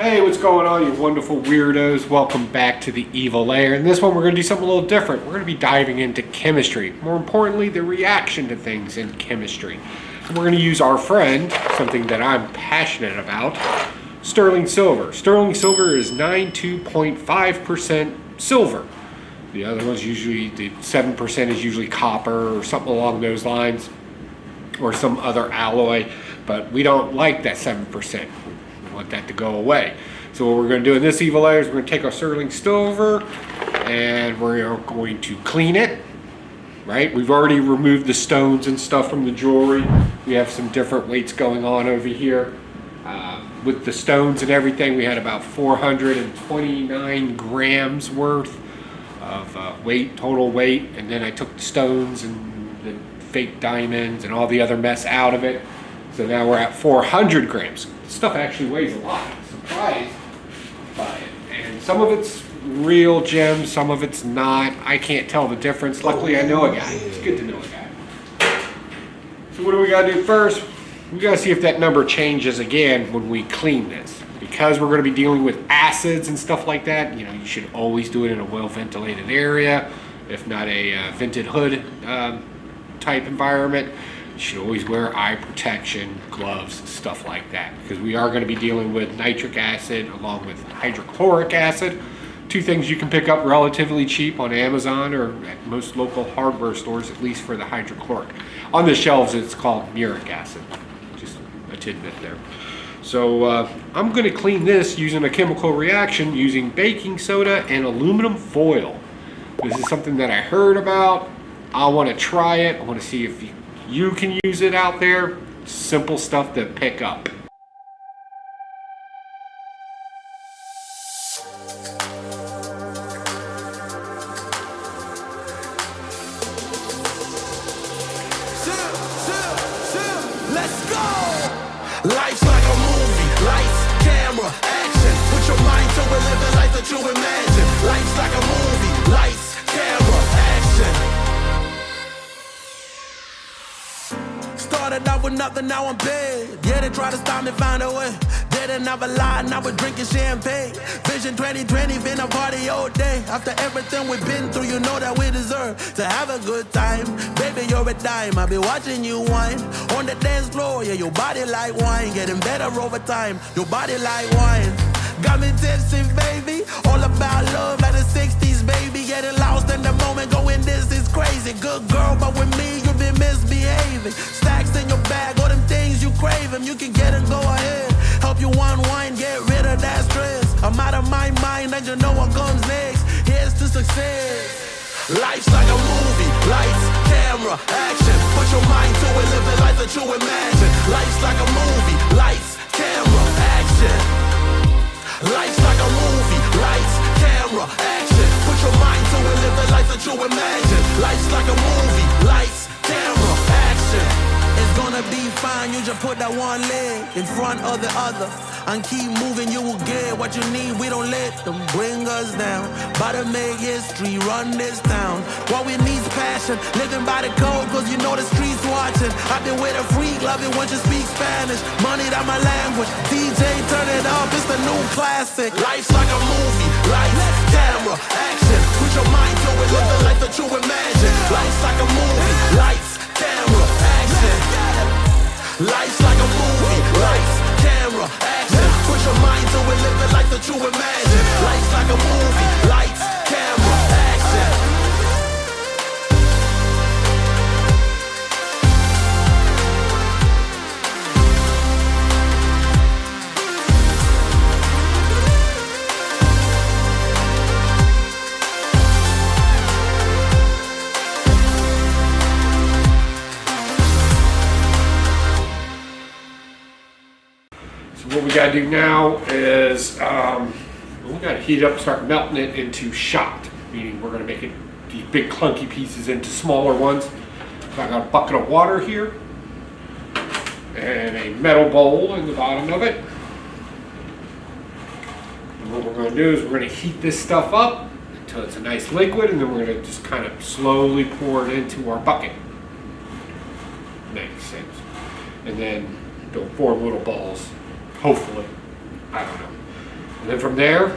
Hey, what's going on, you wonderful weirdos? Welcome back to the Evil Lair. In this one, we're going to do something a little different. We're going to be diving into chemistry. More importantly, the reaction to things in chemistry. And we're going to use our friend, something that I'm passionate about, sterling silver. Sterling silver is 92.5% silver. The other one's usually, the 7% is usually copper or something along those lines, or some other alloy, but we don't like that 7%. Want that to go away. So what we're going to do in this Evil Lair is we're going to take our sterling silver and we're going to clean it. Right? We've already removed the stones and stuff from the jewelry. We have some different weights going on over here. With the stones and everything, we had about 429 grams worth of weight, total weight, and then I took the stones and the fake diamonds and all the other mess out of it. So now we're at 400 grams. This stuff actually weighs a lot. I'm surprised by it. And some of it's real gems, some of it's not. I can't tell the difference. Luckily, I know a guy. It's good to know a guy. So what do we gotta do first? We gotta see if that number changes again when we clean this. Because we're gonna be dealing with acids and stuff like that, you know, you should always do it in a well-ventilated area, if not a vented hood type environment. You should always wear eye protection, gloves, stuff like that, because we are going to be dealing with nitric acid along with hydrochloric acid. Two things you can pick up relatively cheap on Amazon or at most local hardware stores, at least for the hydrochloric. On the shelves, it's called muric acid. Just a tidbit there. So I'm going to clean this using a chemical reaction using baking soda and aluminum foil. This is something that I heard about. I want to try it. I want to see if you can use it out there. Simple stuff to pick up. Let's go! Life's like a movie. Lights, camera, action. Put your mind to it, live the life that you imagine. Life's like a movie. Lights, camera, action. Started out with nothing, now I'm big. Yeah, they try to stop me, find a way. Didn't never lie, now we're drinking champagne. Vision 2020, finna party all day. After everything we've been through, you know that we deserve to have a good time. Baby, you're a dime, I'll be watching you whine. On the dance floor, yeah, your body like wine. Getting better over time, your body like wine. Got me tipsy, baby. All about love like the 60s, baby. Getting lost in the moment, going this is crazy. Good girl, but with me, you've been misbehaving. Stacks in your bag, all them things you crave them. You can get and go ahead. Help you unwind, get rid of that stress. I'm out of my mind, and you know what comes next. Here's to success. Life's like a movie. Lights, camera, action. Put your mind to it, live the life that you imagine. Life's like a movie. Lights, camera, action. Life's like a movie, lights, camera, action. Put your mind to it, live the life that you imagine. Life's like a movie, lights, camera, action. It's gonna be fine, you just put that one leg in front of the other and keep moving, you will get what you need. We don't let them bring us down. About to make history, run this town. What we need is passion, living by the code, cause you know the streets watching. I've been with a freak, love it when you speak Spanish. Money, that my language. DJ, turn it up, it's the new classic. Life's like a movie, lights, camera, action. Put your mind to it, live the life that you imagine. Life's like a movie, lights, camera, action. Life's like a movie, lights, camera, action. Put your mind to it, live the life that you imagine. Life's like a movie, lights, camera, action. What we gotta do now is we gotta heat it up, start melting it into shot, meaning we're gonna make it these big clunky pieces into smaller ones. So I got a bucket of water here and a metal bowl in the bottom of it. And what we're gonna do is we're gonna heat this stuff up until it's a nice liquid, and then we're gonna just kind of slowly pour it into our bucket. Makes sense. And then they'll form little balls. Hopefully. I don't know. And then from there,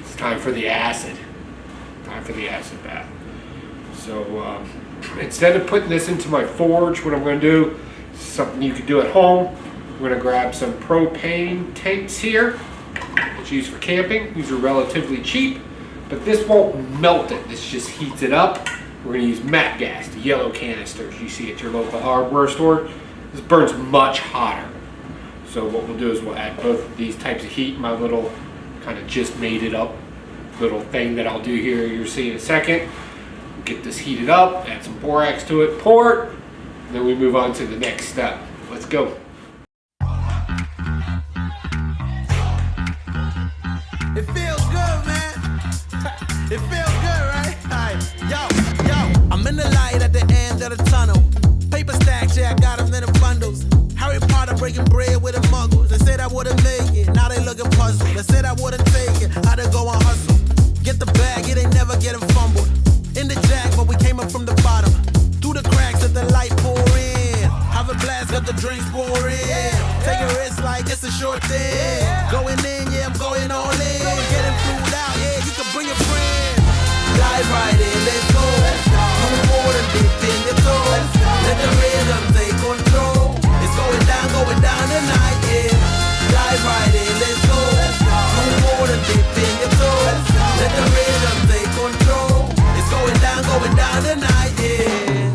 it's time for the acid. Time for the acid bath. So instead of putting this into my forge, what I'm going to do is something you can do at home. We're going to grab some propane tanks here. It's used for camping. These are relatively cheap, but this won't melt it. This just heats it up. We're going to use MAP gas, the yellow canisters you see at your local hardware store. This burns much hotter. So what we'll do is we'll add both of these types of heat. My little kind of just made it up little thing that I'll do here, you'll see in a second. Get this heated up, add some borax to it, pour it, and then we move on to the next step. Let's go. It feels good, man. It feels good, right? Alright, yo, I'm in the light at the end of the tunnel. Paper stacks, yeah, I got them in the bundles. Harry Potter breaking bread with the muggles. They said I wouldn't make it, now they looking puzzled. They said I wouldn't take it, how to go and hustle. Get the bag, it ain't never getting fumbled. In the jack, but we came up from the bottom. Through the cracks, let the light pour in. Have a blast, let the drinks pour in. Take a risk like it's a short thing. Going in, yeah, I'm going all in. Getting flued out, yeah, you can bring a friend. Dive right in, let's go. No more than dip in your toes. Let the rhythm take control. It's going down tonight, yeah. Dive right in, let's go. No more than dip in your toes. Let the rhythm take control. It's going down tonight, yeah.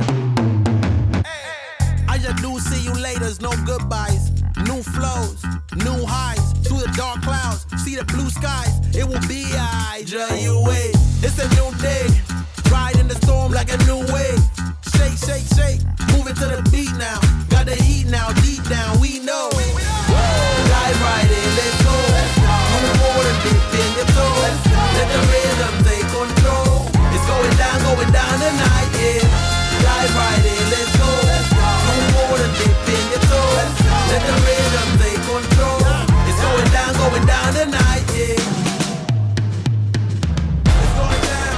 I just do see you laters, no goodbyes. New flows, new highs, through the dark clouds, see the blue skies. It will be I, just you wait. It's a new day, ride in the storm like a new wave. Shake, shake, shake, moving to the beat now. Got the heat now, deep down, we know. Dive right in, let's go. No more than dip in your toes. Let the rhythm take control. It's going down tonight, yeah. Dive right in, let's go. No more than dip in your toes. Let the rhythm take control. It's going down tonight, yeah. It's going down.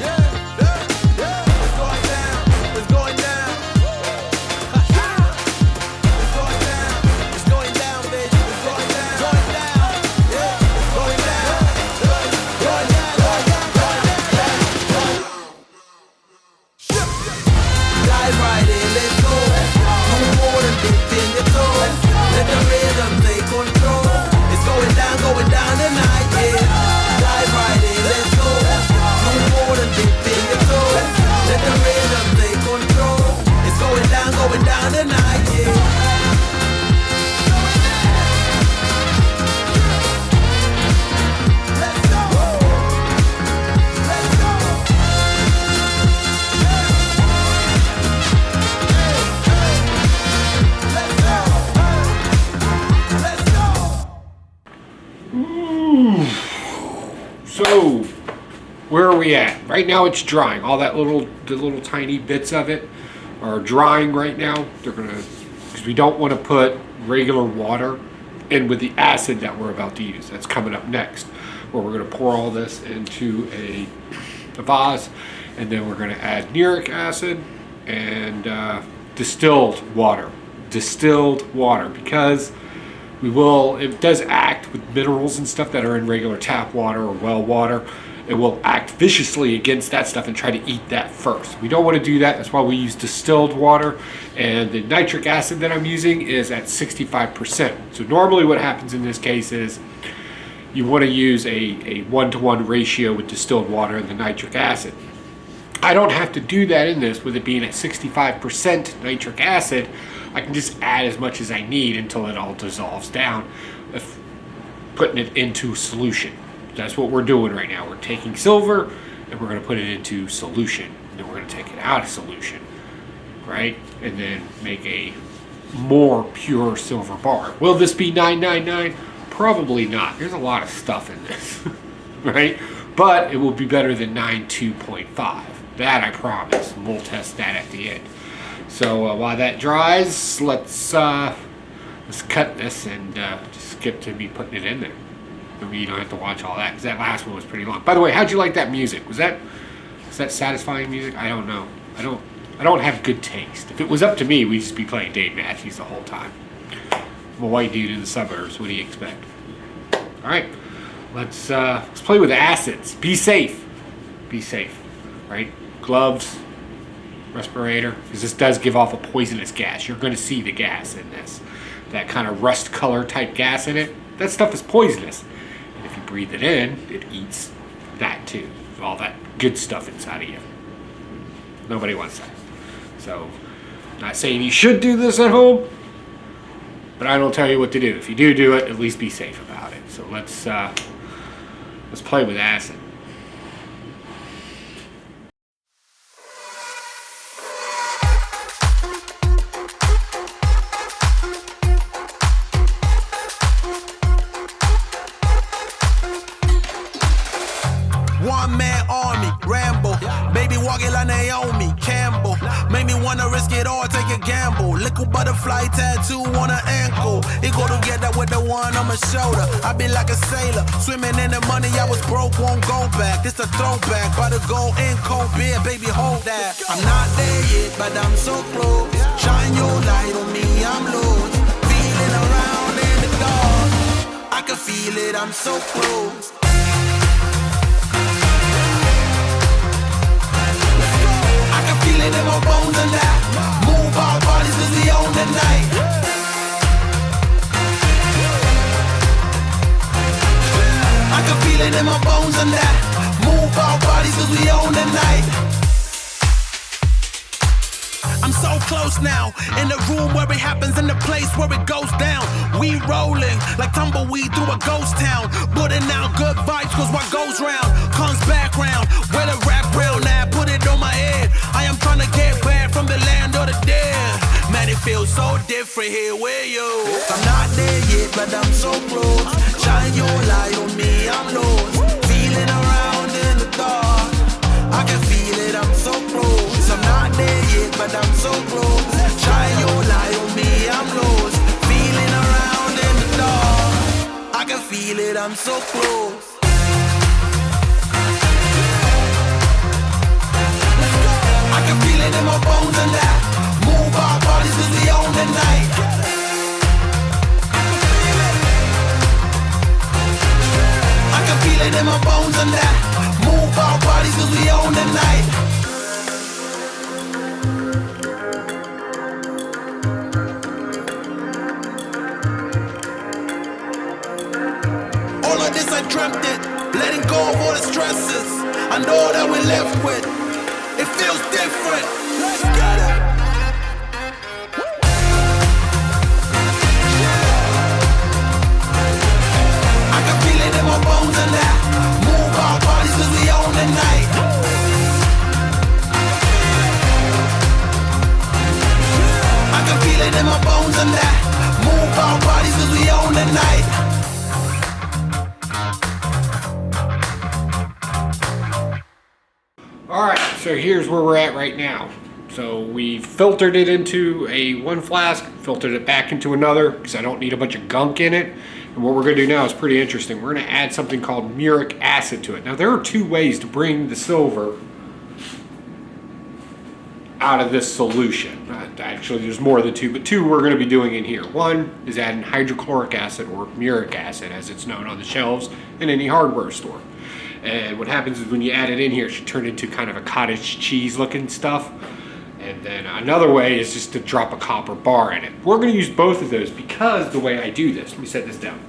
Yeah, yeah, yeah. It's going down. It's going down. It's going down. It's going down, bitch. It's going down. Going down. Yeah. It's going down. Going down. Dive right in, let's go. No more than dip in your toes. Let the rhythm take control. It's going down tonight, yeah. Dive right in, let's go. No more than dip in your toes. Let the rhythm take control. It's going down tonight, yeah. Let's go. Let's go. Let's go. So, where are we at? Right now it's drying. All that the little tiny bits of it are drying right now. They're gonna, because we don't want to put regular water in with the acid that we're about to use. That's coming up next, where we're gonna pour all this into a vase, and then we're gonna add uric acid and distilled water, because it does act with minerals and stuff that are in regular tap water or well water. It will act viciously against that stuff and try to eat that first. We don't want to do that. That's why we use distilled water. And the nitric acid that I'm using is at 65%. So normally what happens in this case is you want to use a 1-to-1 ratio with distilled water and the nitric acid. I don't have to do that in this. With it being at 65% nitric acid, I can just add as much as I need until it all dissolves down, putting it into solution. That's what we're doing right now. We're taking silver and we're going to put it into solution. And then we're going to take it out of solution, right? And then make a more pure silver bar. Will this be 999? Probably not. There's a lot of stuff in this, right? But it will be better than 92.5. That I promise. We'll test that at the end. So while that dries, let's cut this and just skip to me putting it in there. Maybe you don't have to watch all that, because that last one was pretty long. By the way, how'd you like that music? Was that satisfying music? I don't know. I don't have good taste. If it was up to me, we'd just be playing Dave Matthews the whole time. I'm a white dude in the suburbs. What do you expect? All right, let's play with acids. Be safe. Be safe. Right? Gloves, respirator, because this does give off a poisonous gas. You're going to see the gas in this. That kind of rust color type gas in it. That stuff is poisonous. And if you breathe it in, it eats that too. All that good stuff inside of you. Nobody wants that. So, not saying you should do this at home, but I don't tell you what to do. If you do it, at least be safe about it. So let's play with acid. One man army, Rambo. Baby walking like Naomi Campbell. Make me wanna risk it all, take a gamble. Little butterfly tattoo on her ankle. It go together with the one on my shoulder. I be like a sailor, swimming in the money. I was broke, won't go back. This a throwback, by the go in cold beer, baby hold that. I'm not there yet, but I'm so close. Shine your light on me, I'm lost. Feeling around in the dark. I can feel it, I'm so close. Feel it in my bones and that. Move our bodies cause we own the night. I can feel it in my bones and that. Move our bodies cause we own the night. I'm so close now, in the room where it happens, in the place where it goes down. We rolling like tumbleweed through a ghost town. Putting out good vibes cause what goes round comes back round. Where the rap round now, put it on my head. I am trying to get back from the land of the dead. Man, it feels so different here with you. I'm not there yet, but I'm so close. Shine your light on me, I'm lost. Feeling around in the dark. I can feel it, I'm so close. I'm not there yet, but I'm so close. Shine your light on me, I'm lost. Feeling around in the dark. I can feel it, I'm so close. I can feel it in my bones and that. Move our bodies cause we own the night. I can feel it in my bones and that. Move our bodies cause we own the night. All of this I dreamt it, letting go of all the stresses. I know that we're left with. It feels different. Let's get it. I can feel it in my bones and that. Move our bodies cause we own the night. I can feel it in my bones and that. Move our bodies cause we own the night. Alright, so here's where we're at right now. So we filtered it into one flask, filtered it back into another because I don't need a bunch of gunk in it. And what we're going to do now is pretty interesting. We're going to add something called muric acid to it. Now there are two ways to bring the silver out of this solution. Actually, there's more than two, but two we're going to be doing in here. One is adding hydrochloric acid, or muric acid as it's known on the shelves in any hardware store. And what happens is when you add it in here, it should turn into kind of a cottage cheese looking stuff. And then another way is just to drop a copper bar in it. We're going to use both of those because the way I do this, let me set this down.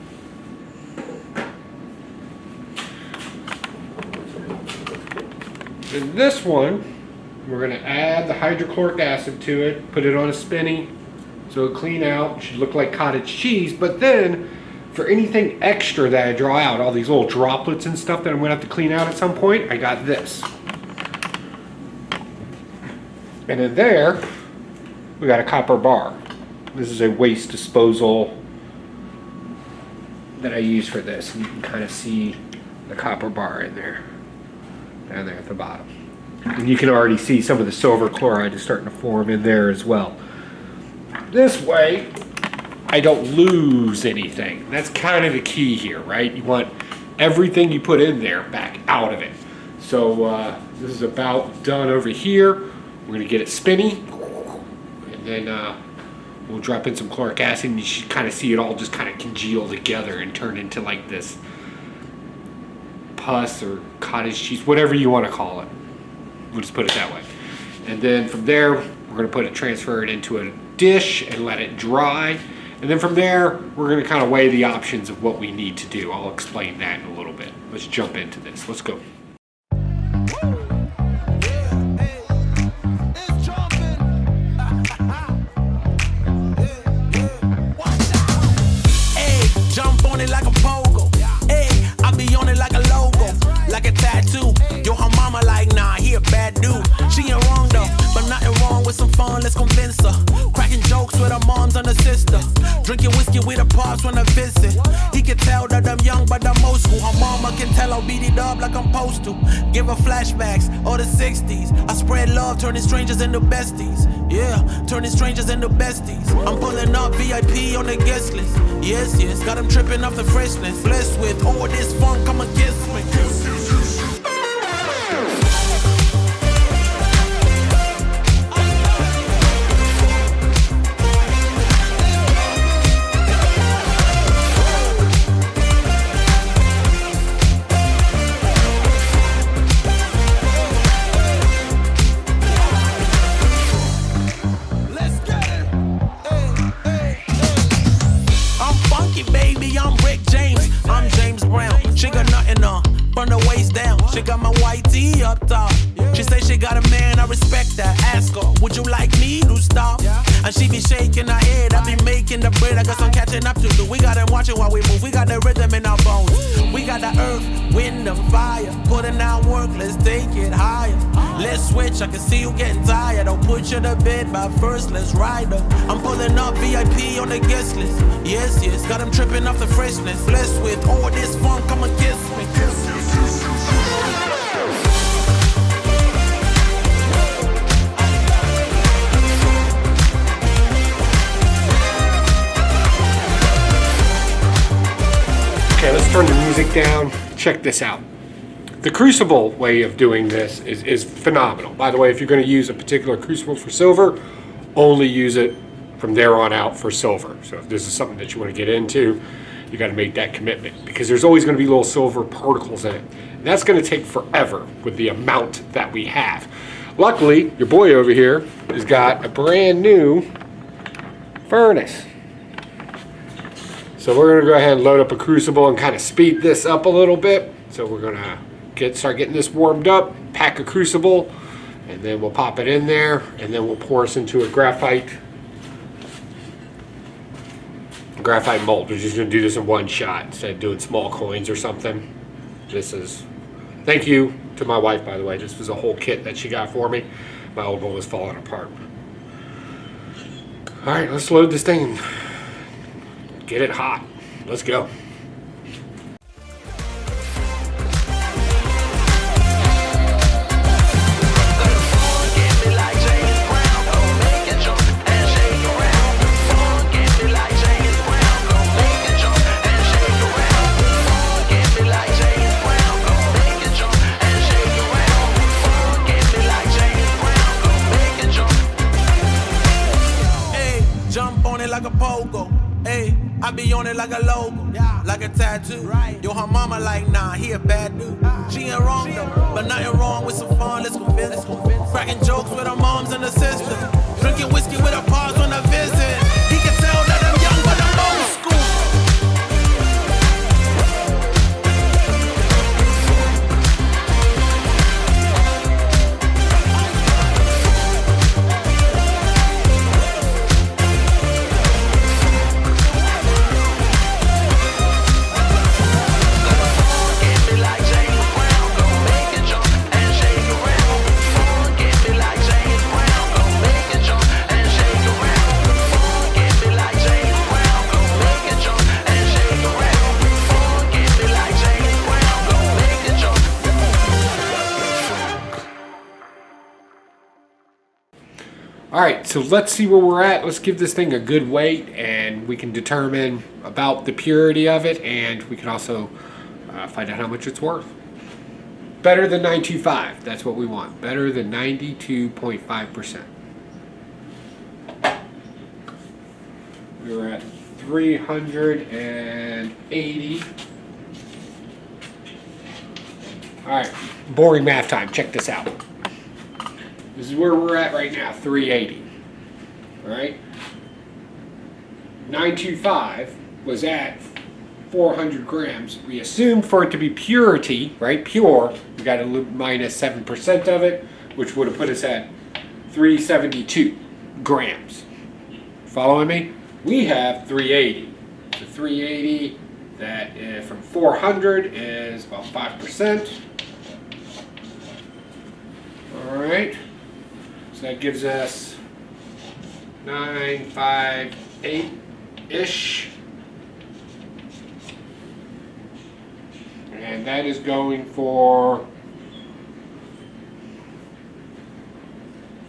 In this one, we're going to add the hydrochloric acid to it, put it on a spinny so it'll clean out. It should look like cottage cheese, but then for anything extra that I draw out, all these little droplets and stuff that I'm going to have to clean out at some point, I got this. And in there, we got a copper bar. This is a waste disposal that I use for this. And you can kind of see the copper bar in there, down there at the bottom. And you can already see some of the silver chloride is starting to form in there as well. This way, I don't lose anything. That's kind of the key here, right? You want everything you put in there back out of it. So this is about done over here. We're gonna get it spinny, and then We'll drop in some chloric acid, and you should kind of see it all just kind of congeal together and turn into like this pus or cottage cheese, whatever you want to call it. We'll just put it that way. And then from there, we're going to transfer it into a dish and let it dry. And then from there, we're going to kind of weigh the options of what we need to do. I'll explain that in a little bit. Let's jump into this. Let's go. Jump on it like a pogo. Hey, I be on it like a logo, like a tattoo. Yo, her mama like, nah, he a bad dude. She ain't wrong though, but nothing wrong with some fun, let's convince her. Cracking jokes with her moms and her sister. Drinking whiskey with her pops when I visit. He can tell that I'm young, but I'm old school. Her mama can tell I'll beat it up like I'm supposed to. Give her flashbacks of the 60s. I spread love, turning strangers into besties. Yeah, turning strangers into besties. I'm pulling up VIP on the guest list. Yes, yes, got him tripping off the freshness. Blessed with all this funk, come and kiss me. She got my white tee up top. She say she got a man, I respect that. Ask her, would you like me to stop? And she be shaking her head, I be making the bread. I got some catching up to do. We got them watching while we move. We got the rhythm in our bones. We got the earth, wind, and fire. Putting out work, let's take it higher. Let's switch, I can see you getting tired. I'll put you to bed, but first let's ride up. I'm pulling up VIP on the guest list. Yes, yes, got them tripping off the freshness. Blessed with all this funk, come and kiss me. Okay, let's turn the music down. Check this out. The crucible way of doing this is phenomenal. By the way, if you're going to use a particular crucible for silver, only use it from there on out for silver. So if this is something that you want to get into, you got to make that commitment, because there's always going to be little silver particles in it. And that's going to take forever with the amount that we have. Luckily, your boy over here has got a brand new furnace. So we're going to go ahead and load up a crucible and kind of speed this up a little bit. So we're going to start getting this warmed up, pack a crucible, and then we'll pop it in there, and then we'll pour us into a graphite mold. We're just going to do this in one shot instead of doing small coins or something. This is, thank you to my wife, by the way. This was a whole kit that she got for me. My old one was falling apart. All right, let's load this thing. Get it hot. Let's go. Jump on it like a pogo. Hey, I be on it like a logo, like a tattoo. Yo, her mama like, nah, he a bad dude. She ain't wrong though, but nothing wrong with some fun, let's convince. Cracking jokes with her moms and her sister. Drinking whiskey with her pops when I visit. He can tell that I'm young, but I'm old school. All right, so let's see where we're at. Let's give this thing a good weight, and we can determine about the purity of it, and we can also find out how much it's worth. Better than 925, that's what we want. Better than 92.5%. We were at 380. Alright, boring math time. Check this out. This is where we're at right now, 380. Alright? 925 was at 400 grams. We assumed for it to be purity, right? Pure, we got to minus 7% of it, which would have put us at 372 grams. Following me? We have 380. So 380, that from 400 is about 5%. Alright. So that gives us 958-ish. And that is going for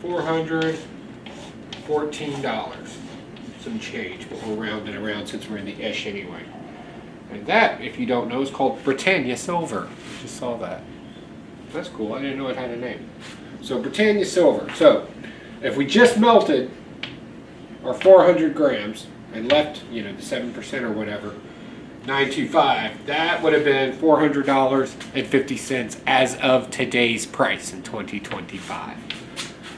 $414. Some change, but we'll round it around since we're in the ish anyway. And that, if you don't know, is called Britannia Silver. Just saw that. That's cool. I didn't know it had a name. So Britannia Silver. So if we just melted our 400 grams and left, the 7% or whatever, 925, that would have been $400.50 as of today's price in 2025.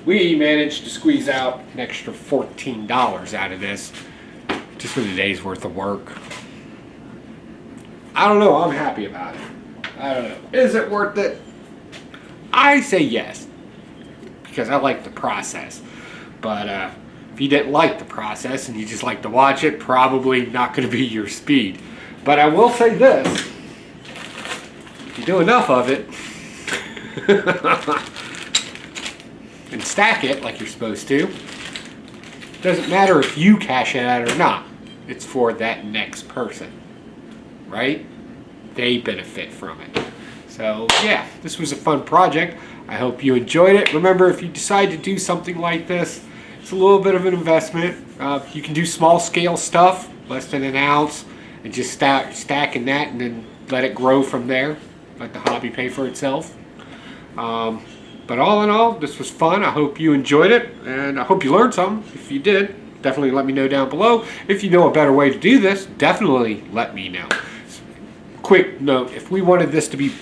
We managed to squeeze out an extra $14 out of this just for the day's worth of work. I don't know, I'm happy about it. I don't know. Is it worth it? I say yes, because I like the process. But if you didn't like the process and you just like to watch it, probably not going to be your speed. But I will say this, if you do enough of it and stack it like you're supposed to, it doesn't matter if you cash it out or not. It's for that next person, right? They benefit from it. So yeah, this was a fun project. I hope you enjoyed it. Remember, if you decide to do something like this, it's a little bit of an investment. You can do small scale stuff, less than an ounce, and just stacking that and then let it grow from there. Let the hobby pay for itself. But all in all, this was fun. I hope you enjoyed it, and I hope you learned something. If you did, definitely let me know down below. If you know a better way to do this, definitely let me know. Quick note, if we wanted this to be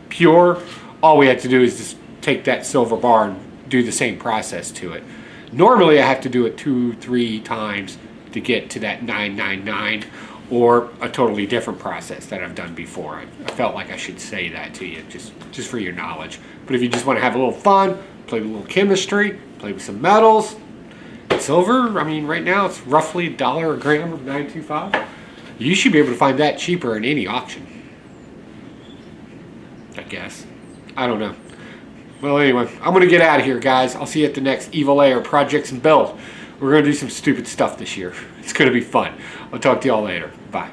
pure, all we had to do is just take that silver bar and do the same process to it. Normally I have to do it 2-3 times to get to that 999, or a totally different process that I've done before. I felt like I should say that to you, just for your knowledge. But if you just want to have a little fun, play with a little chemistry, play with some metals, silver, I mean, right now it's roughly $1 a gram of 925. You should be able to find that cheaper in any auction, I guess. I don't know. Well, anyway, I'm going to get out of here, guys. I'll see you at the next Evil Lair Projects and Build. We're going to do some stupid stuff this year. It's going to be fun. I'll talk to y'all later. Bye.